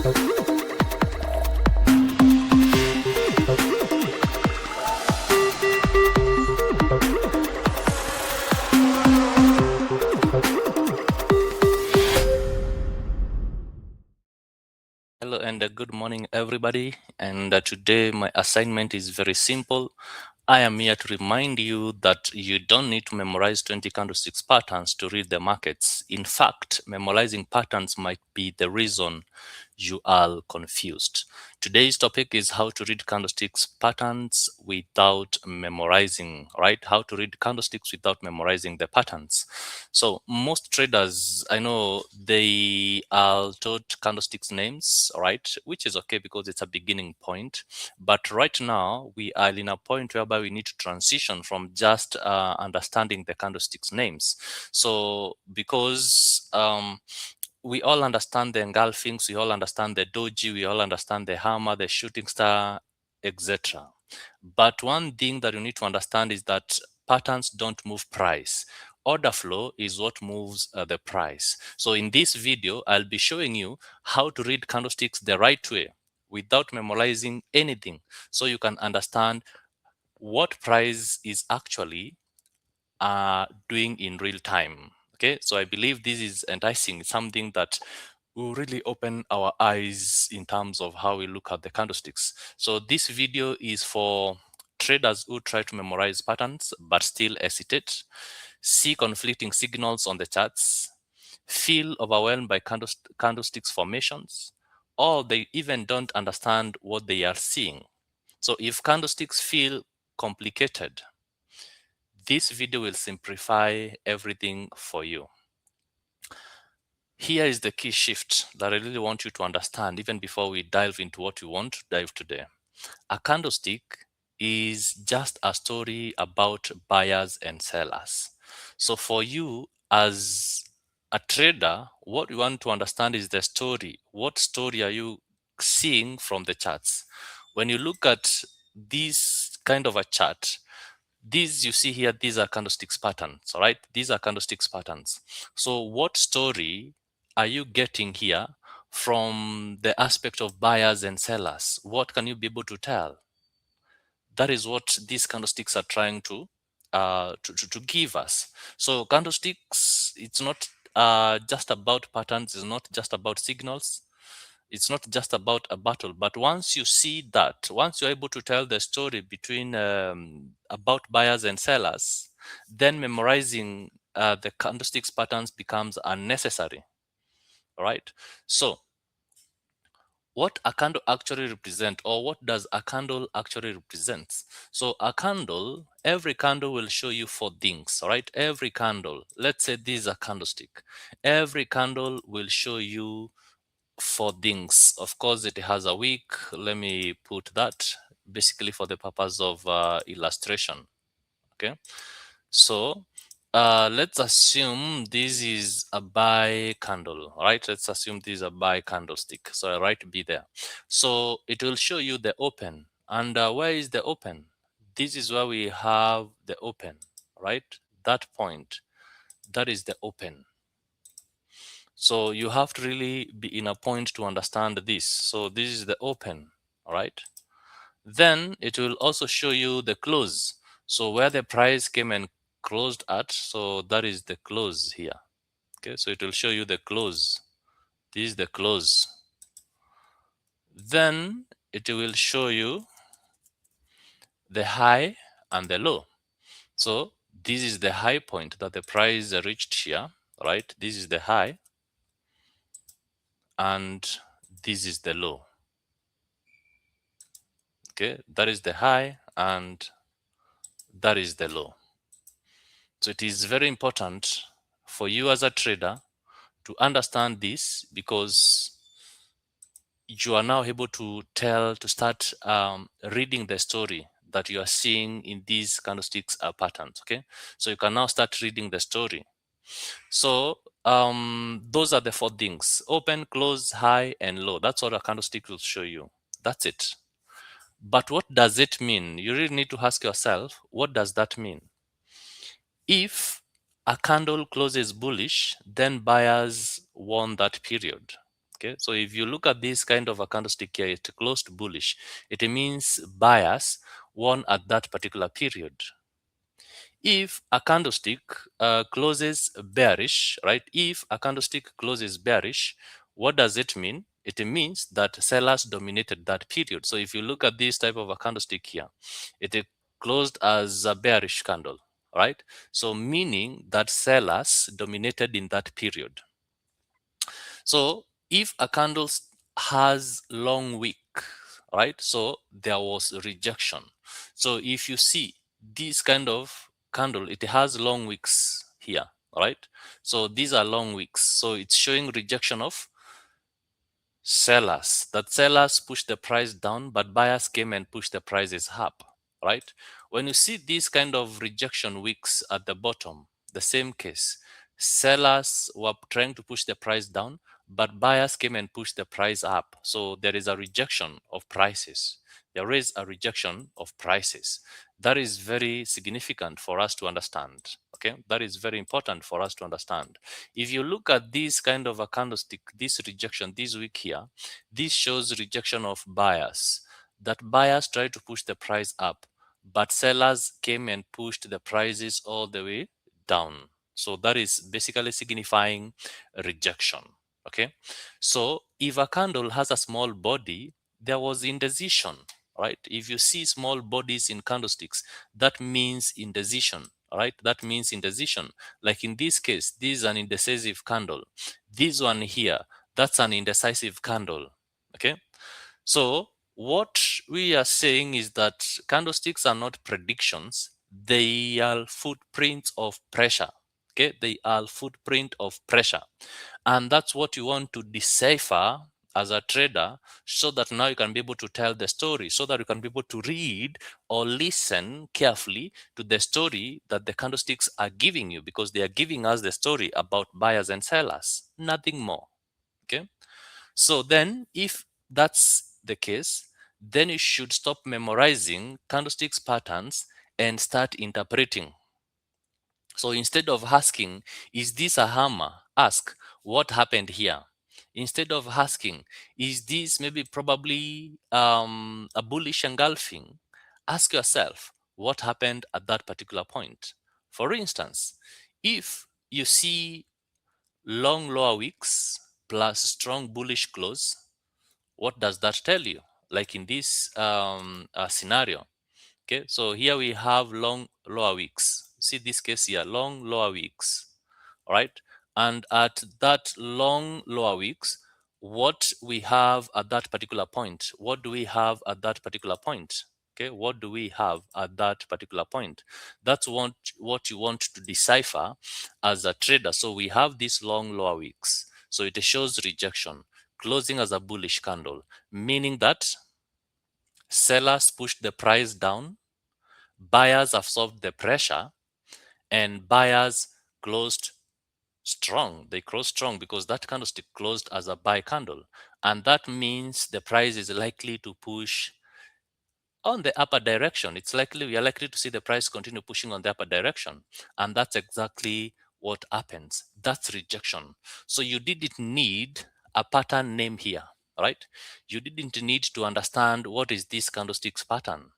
Hello and good morning, everybody. And today my assignment is very simple. I am here to remind you that you don't need to memorize 20 candlesticks patterns to read the markets. In fact, memorizing patterns might be the reason you are confused. Today's topic is how to read candlesticks patterns without memorizing, right? How to read candlesticks without memorizing the patterns. So most traders, I know they are taught candlesticks names, right? Which is okay because it's a beginning point. But right now we are in a point whereby we need to transition from just understanding the candlesticks names. So because we all understand the engulfings, we all understand the doji, we all understand the hammer, the shooting star, etc. But one thing that you need to understand is that patterns don't move price. Order flow is what moves the price. So in this video, I'll be showing you how to read candlesticks the right way without memorizing anything, so you can understand what price is actually doing in real time. Okay, so I believe this is enticing, something that will really open our eyes in terms of how we look at the candlesticks. So this video is for traders who try to memorize patterns but still hesitate, see conflicting signals on the charts, feel overwhelmed by candlesticks formations, or they even don't understand what they are seeing. So if candlesticks feel complicated, this video will simplify everything for you. Here is the key shift that I really want you to understand even before we dive into what we want to dive today. A candlestick is just a story about buyers and sellers. So for you as a trader, what you want to understand is the story. What story are you seeing from the charts? When you look at this kind of a chart, these you see here, these are candlesticks patterns, all right? These are candlesticks patterns. So what story are you getting here from the aspect of buyers and sellers? What can you be able to tell? That is what these candlesticks are trying to give us. So candlesticks, it's not just about patterns, it's not just about signals, it's not just about a battle. But once you see that, once you're able to tell the story between about buyers and sellers, then memorizing the candlesticks patterns becomes unnecessary. All right. So what a candle actually represent, or what does a candle actually represent? So a candle, every candle will show you four things. All right. Every candle, let's say this is a candlestick, every candle will show you four things. Of course, it has a wick. Let me put that basically for the purpose of illustration. Okay, so let's assume this is a buy candle. All right, let's assume this is a buy candlestick. So I write B there. So it will show you the open. And where is the open? This is where we have the open, right? That point, that is the open. So you have to really be in a point to understand this. So this is the open, all right? Then it will also show you the close. So where the price came and closed at, so that is the close here. Okay, so it will show you the close. This is the close. Then it will show you the high and the low. So this is the high point that the price reached here, right? This is the high and this is the low. Okay, that is the high and that is the low. So it is very important for you as a trader to understand this, because you are now able to start reading the story that you are seeing in these candlesticks patterns. Okay, so you can now start reading the story. So those are the four things: open, close, high, and low. That's what a candlestick will show you. That's it. But what does it mean? You really need to ask yourself, what does that mean? If a candle closes bullish, then buyers won that period. Okay, so if you look at this kind of a candlestick here, it closed bullish. It means buyers won at that particular period. If a candlestick closes bearish, right? If a candlestick closes bearish, what does it mean? It means that sellers dominated that period. So if you look at this type of a candlestick here, it closed as a bearish candle, right? So meaning that sellers dominated in that period. So if a candle has long wick, right? So there was rejection. So if you see this kind of candle, it has long wicks here, right? So these are long wicks. So it's showing rejection of sellers. That sellers pushed the price down, but buyers came and pushed the prices up, right? When you see this kind of rejection wicks at the bottom, the same case, sellers were trying to push the price down, but buyers came and pushed the price up. So there is a rejection of prices. There is a rejection of prices. That is very significant for us to understand. Okay, that is very important for us to understand. If you look at this kind of a candlestick, this rejection, this week here, this shows rejection of buyers. That buyers try to push the price up, but sellers came and pushed the prices all the way down. So that is basically signifying rejection. Okay, so if a candle has a small body, there was indecision, right? If you see small bodies in candlesticks, that means indecision, right? That means indecision. Like in this case, this is an indecisive candle. This one here, that's an indecisive candle. Okay, so what we are saying is that candlesticks are not predictions, they are footprints of pressure. Okay, they are footprint of pressure, and that's what you want to decipher as a trader, so that now you can be able to tell the story, so that you can be able to read or listen carefully to the story that the candlesticks are giving you, because they are giving us the story about buyers and sellers, nothing more. Okay, so then if that's the case, then you should stop memorizing candlesticks patterns and start interpreting. So instead of asking, is this a hammer? Ask, what happened here? Instead of asking, is this maybe probably a bullish engulfing? Ask yourself, what happened at that particular point? For instance, if you see long lower wicks plus strong bullish close, what does that tell you? Like in this scenario, okay, so here we have long lower wicks. See this case here, long lower wicks, all right? And at that long lower wicks, what we have at that particular point? What do we have at that particular point? Okay, what do we have at that particular point? That's what you want to decipher as a trader. So we have these long lower wicks. So it shows rejection, closing as a bullish candle, meaning that sellers pushed the price down, buyers absorbed the pressure, and buyers closed strong. They closed strong because that candlestick closed as a buy candle, and that means the price is likely to push on the upper direction. It's likely we are likely to see the price continue pushing on the upper direction, and that's exactly what happens. That's rejection. So you didn't need a pattern name here, right? You didn't need to understand what is this candlestick's pattern.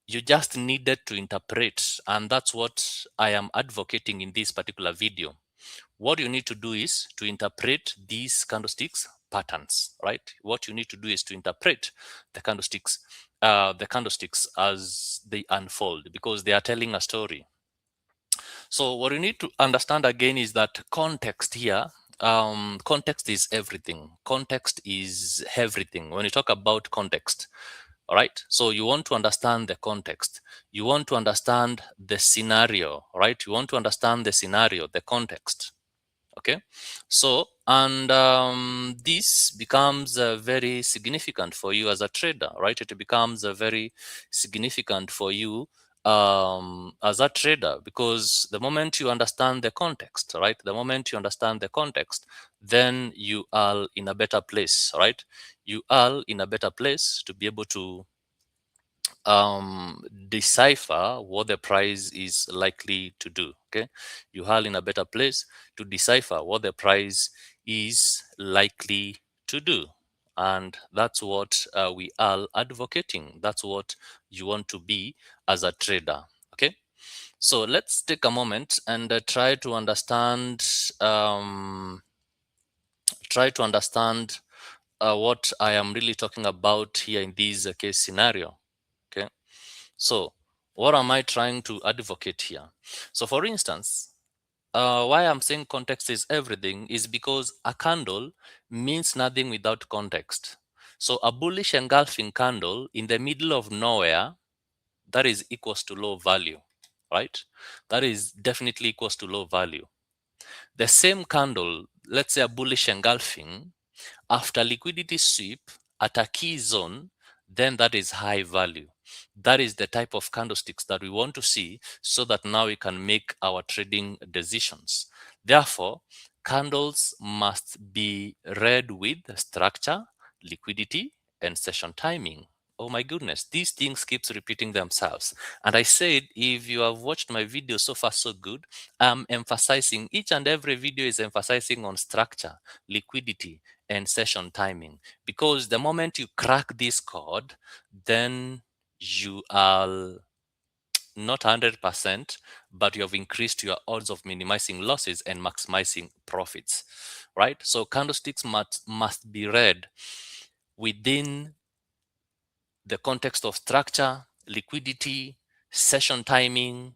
You just needed to interpret, and that's what I am advocating in this particular video. What you need to do is to interpret these candlesticks patterns, right? What you need to do is to interpret the candlesticks as they unfold, because they are telling a story. So what you need to understand again is that context here, context is everything. Context is everything. When you talk about context, all right, so you want to understand the context, you want to understand the scenario, right? You want to understand the scenario, the context. Okay, so and this becomes very significant for you as a trader, right? It becomes very significant for you as a trader, because the moment you understand the context, right, the moment you understand the context, then you are in a better place, right? You are in a better place to be able to decipher what the price is likely to do. Okay, you are in a better place to decipher what the price is likely to do. And that's what we are advocating. That's what you want to be as a trader. Okay. So let's take a moment and try to understand what I am really talking about here in this case scenario. Okay. So what am I trying to advocate here? So for instance, why I'm saying context is everything is because a candle means nothing without context. So a bullish engulfing candle in the middle of nowhere, that is equals to low value, right? That is definitely equals to low value. The same candle, let's say a bullish engulfing, after liquidity sweep at a key zone, then that is high value. That is the type of candlesticks that we want to see so that now we can make our trading decisions. Therefore, candles must be read with structure, liquidity, and session timing. Oh my goodness, these things keeps repeating themselves. And I said, if you have watched my video so far so good, I'm emphasizing, each and every video is emphasizing on structure, liquidity, and session timing, because the moment you crack this code, then you are not 100%, but you have increased your odds of minimizing losses and maximizing profits, right? So candlesticks must be read within the context of structure, liquidity, session timing,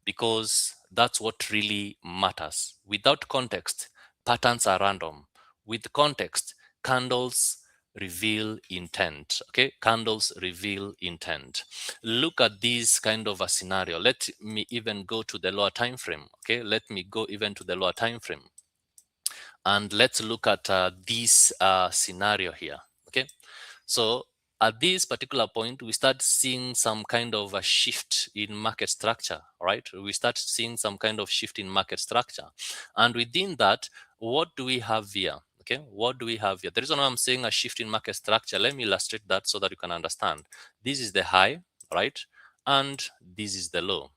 because that's what really matters. Without context, patterns are random. With context, candles reveal intent. Okay, candles reveal intent. Look at this kind of a scenario. Let me even go to the lower time frame. Okay, let me go even to the lower time frame, and let's look at this scenario here. Okay, so at this particular point, we start seeing some kind of a shift in market structure, right? We start seeing some kind of shift in market structure. And within that, what do we have here? Okay, what do we have here? The reason why I'm saying a shift in market structure, let me illustrate that so that you can understand. This is the high, right? And this is the low.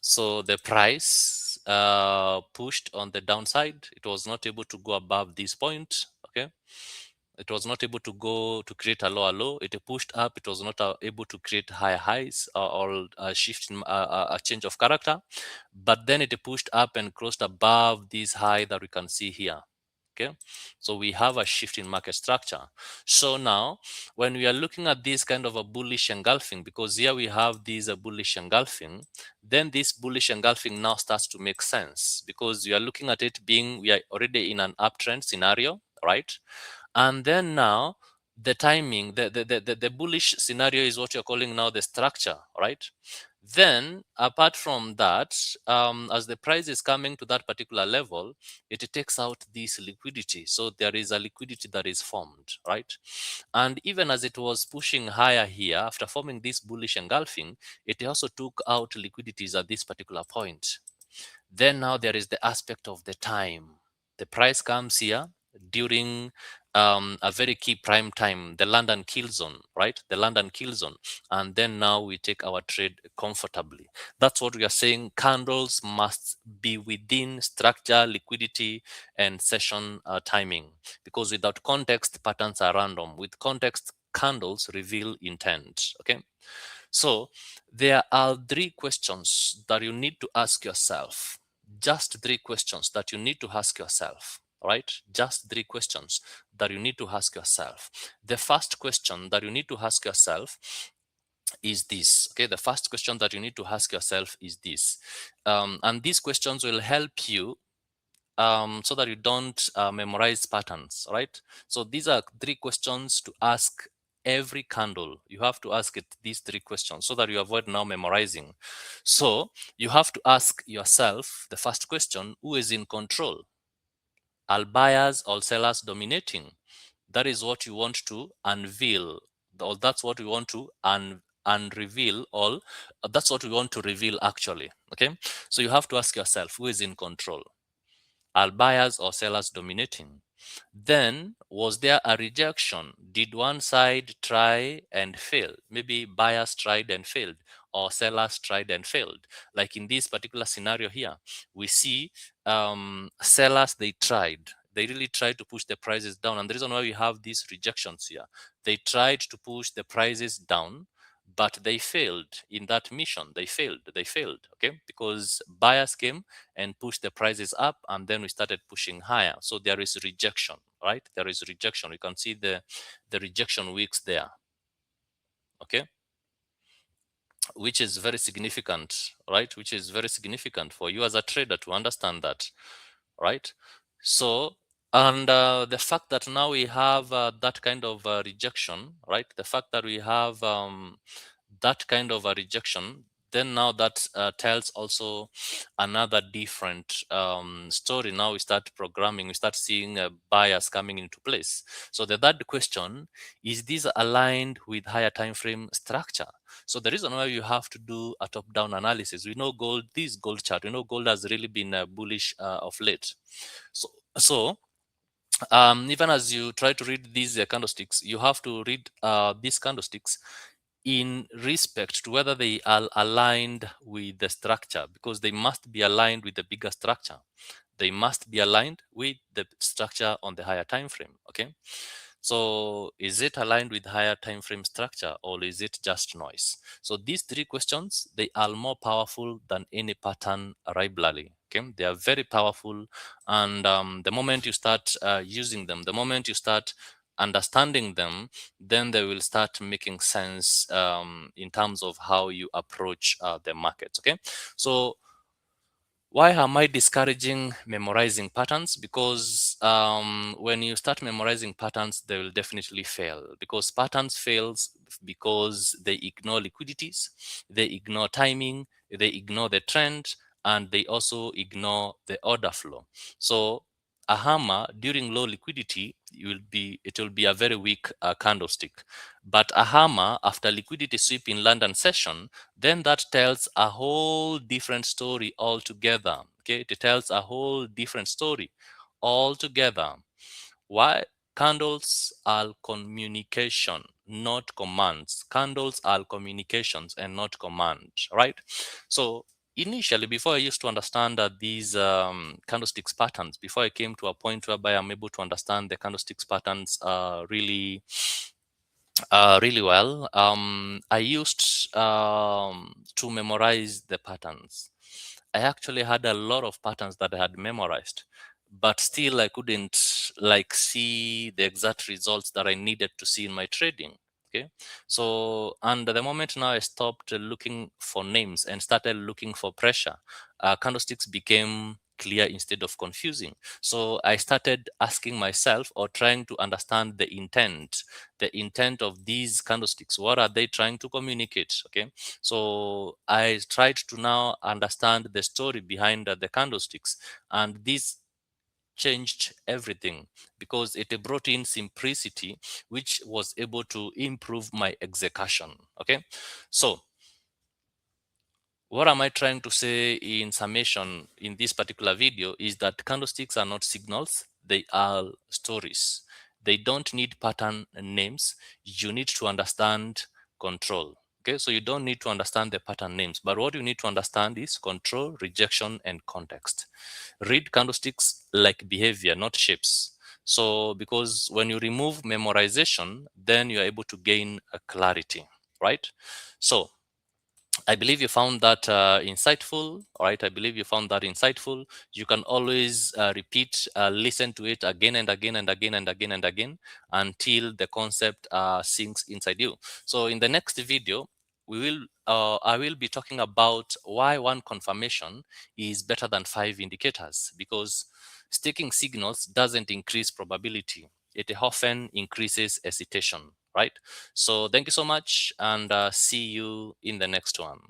So the price pushed on the downside. It was not able to go above this point. Okay, it was not able to go to create a lower low. It pushed up. It was not able to create higher highs or a shift in a change of character. But then it pushed up and closed above this high that we can see here. Okay, so we have a shift in market structure. So now, when we are looking at this kind of a bullish engulfing, because here we have this bullish engulfing, then this bullish engulfing now starts to make sense, because you are looking at it being, we are already in an uptrend scenario, right? And then now the timing, the bullish scenario is what you're calling now the structure, right? Then apart from that, as the price is coming to that particular level, it takes out this liquidity. So there is a liquidity that is formed, right? And even as it was pushing higher here, after forming this bullish engulfing, it also took out liquidities at this particular point. Then now there is the aspect of the time. The price comes here during a very key prime time, the London kill zone, right? The London kill zone. And then now we take our trade comfortably. That's what we are saying. Candles must be within structure, liquidity, and session timing. Because without context, patterns are random. With context, candles reveal intent. Okay. So there are three questions that you need to ask yourself. Just three questions that you need to ask yourself, right? Just three questions that you need to ask yourself. The first question that you need to ask yourself is this. Okay, the first question that you need to ask yourself is this. And these questions will help you so that you don't memorize patterns, right? So these are three questions to ask every candle. You have to ask it these three questions so that you avoid now memorizing. So you have to ask yourself the first question: who is in control? Are buyers or sellers dominating? That is what you want to unveil, or that's what we want to unreveal, or that's what we want to reveal actually. Okay, so you have to ask yourself, who is in control? Are buyers or sellers dominating? Then, was there a rejection? Did one side try and fail? Maybe buyers tried and failed, or sellers tried and failed. Like in this particular scenario here, we see sellers, they really tried to push the prices down, and the reason why we have these rejections here, they tried to push the prices down, but they failed in that mission. They failed, okay, because buyers came and pushed the prices up, and then we started pushing higher. So there is rejection, right? There is rejection. You can see the rejection wicks there, okay, which is very significant, right? Which is very significant for you as a trader to understand that, right? So, and the fact that now we have that kind of rejection, right? The fact that we have that kind of a rejection, then now that tells also another different story. Now we start programming, we start seeing buyers coming into place. So the third question is this aligned with higher time frame structure? So the reason why you have to do a top-down analysis, we know gold, this gold chart, we know gold has really been bullish of late. So even as you try to read these candlesticks, you have to read these candlesticks in respect to whether they are aligned with the structure, because they must be aligned with the bigger structure. They must be aligned with the structure on the higher time frame, okay? So is it aligned with higher time frame structure, or is it just noise? So these three questions, they are more powerful than any pattern library, okay? They are very powerful, and the moment you start using them, the moment you start understanding them, then they will start making sense in terms of how you approach the markets, okay? So why am I discouraging memorizing patterns? Because when you start memorizing patterns, they will definitely fail, because patterns fails because they ignore liquidities, they ignore timing, they ignore the trend, and they also ignore the order flow. So a hammer during low liquidity, it will be a very weak candlestick. But a hammer after liquidity sweep in London session, then that tells a whole different story altogether. Okay, it tells a whole different story altogether. Why? Candles are communication, not commands. Candles are communications and not commands, right? So initially, before I used to understand these candlesticks patterns, before I came to a point whereby I'm able to understand the candlesticks patterns really well. I used to memorize the patterns. I actually had a lot of patterns that I had memorized, but still I couldn't like see the exact results that I needed to see in my trading. Okay, so and the moment now I stopped looking for names and started looking for pressure, candlesticks became clear instead of confusing. So I started asking myself or trying to understand the intent of these candlesticks. What are they trying to communicate? Okay, so I tried to now understand the story behind the candlesticks, and this changed everything because it brought in simplicity, which was able to improve my execution. Okay, so what am I trying to say in summation in this particular video is that candlesticks are not signals, they are stories. They don't need pattern names. You need to understand control. Okay, so you don't need to understand the pattern names, but what you need to understand is control, rejection, and context. Read candlesticks like behavior, not shapes. So, because when you remove memorization, then you're able to gain a clarity, right? So, I believe you found that insightful. All right, I believe you found that insightful. You can always repeat, listen to it again and again and again and again and again until the concept sinks inside you. So in the next video, I will be talking about why one confirmation is better than 5 indicators, because sticking signals doesn't increase probability. It often increases hesitation, right? So thank you so much, and see you in the next one.